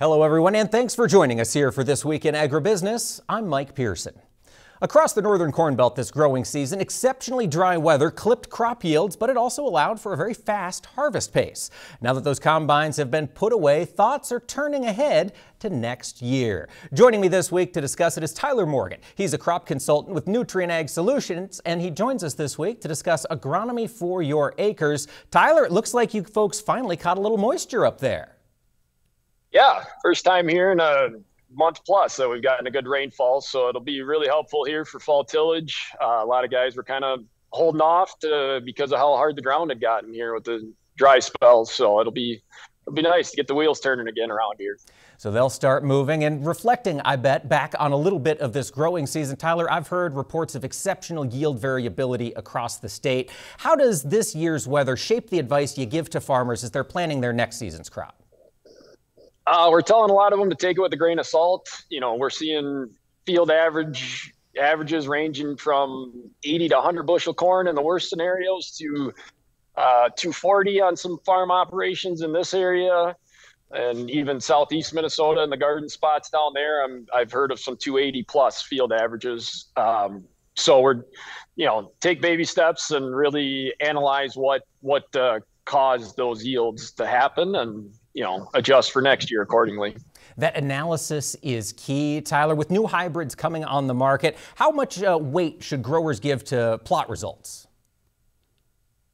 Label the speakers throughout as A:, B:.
A: Hello everyone, and thanks for joining us here for This Week in Agribusiness. I'm Mike Pearson. Across the northern Corn Belt this growing season, exceptionally dry weather clipped crop yields, but it also allowed for a very fast harvest pace. Now that those combines have been put away, thoughts are turning ahead to next year. Joining me this week to discuss it is Tyler Morgan. He's a crop consultant with Nutrient Ag Solutions, and he joins us this week to discuss agronomy for your acres. Tyler, it looks like you folks finally caught a little moisture up there.
B: Yeah, first time here in a month plus, so we've gotten a good rainfall, so it'll be really helpful here for fall tillage. A lot of guys were kind of holding off because of how hard the ground had gotten here with the dry spells, so it'll be nice to get the wheels turning again around here.
A: So they'll start moving and reflecting, I bet, back on a little bit of this growing season. Tyler, I've heard reports of exceptional yield variability across the state. How does this year's weather shape the advice you give to farmers as they're planning their next season's crop?
B: We're telling a lot of them to take it with a grain of salt. You know, we're seeing field averages ranging from 80 to 100 bushel corn in the worst scenarios to 240 on some farm operations in this area, and even southeast Minnesota and the garden spots down there. I've heard of some 280 plus field averages. So we're, take baby steps and really analyze what caused those yields to happen, and adjust for next year accordingly.
A: That analysis is key. Tyler, with new hybrids coming on the market, how much weight should growers give to plot results?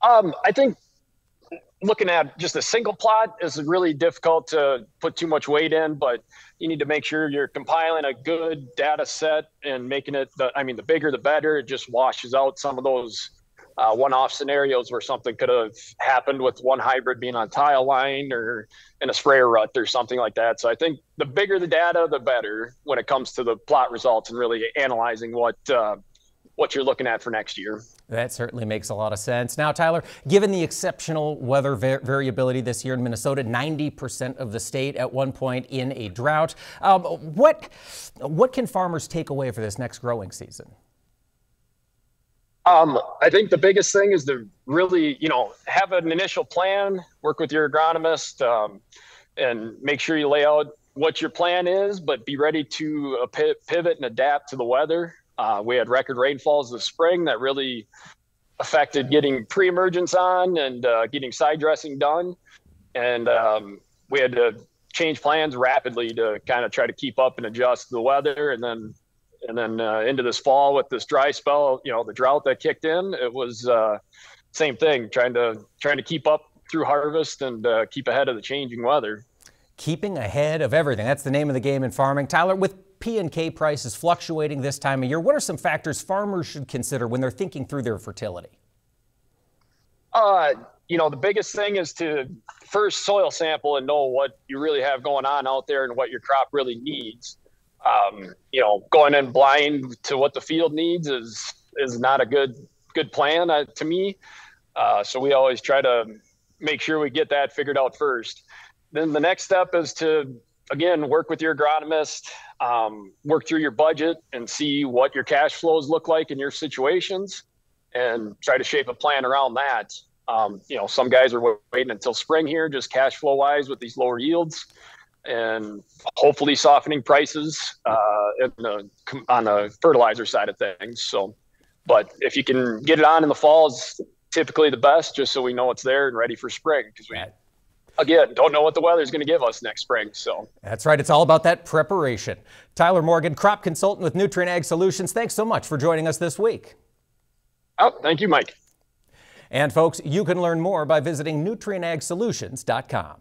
B: I think looking at just a single plot is really difficult to put too much weight in, but you need to make sure you're compiling a good data set and making it, the bigger the better. It just washes out some of those one-off scenarios where something could have happened with one hybrid being on tile line or in a sprayer rut or something like that. So I think the bigger the data, the better when it comes to the plot results and really analyzing what you're looking at for next year.
A: That certainly makes a lot of sense. Now, Tyler, given the exceptional weather variability this year in Minnesota, 90% of the state at one point in a drought, what can farmers take away for this next growing season?
B: I think the biggest thing is to really, have an initial plan, work with your agronomist, and make sure you lay out what your plan is, but be ready to pivot and adapt to the weather. We had record rainfalls this spring that really affected getting pre-emergence on and getting side dressing done. And we had to change plans rapidly to kind of try to keep up and adjust to the weather. And then into this fall with this dry spell, the drought that kicked in, it was same thing, trying to keep up through harvest and keep ahead of the changing weather. Keeping
A: ahead of everything. That's the name of the game in farming. Tyler, with P&K prices fluctuating this time of year, what are some factors farmers should consider when they're thinking through their fertility?
B: The biggest thing is to first soil sample and know what you really have going on out there and what your crop really needs. Going in blind to what the field needs is not a good plan to me. So we always try to make sure we get that figured out first. Then the next step is to, again, work with your agronomist, work through your budget and see what your cash flows look like in your situations and try to shape a plan around that. Some guys are waiting until spring here, just cash flow wise with these lower yields, and hopefully softening prices on the fertilizer side of things. So, but if you can get it on in the fall is typically the best, just so we know it's there and ready for spring, because we, again, don't know what the weather is going to give us next spring. So
A: that's right. It's all about that preparation. Tyler Morgan, crop consultant with Nutrient Ag Solutions. Thanks so much for joining us this week.
B: Oh, thank you, Mike.
A: And folks, you can learn more by visiting nutrientagsolutions.com.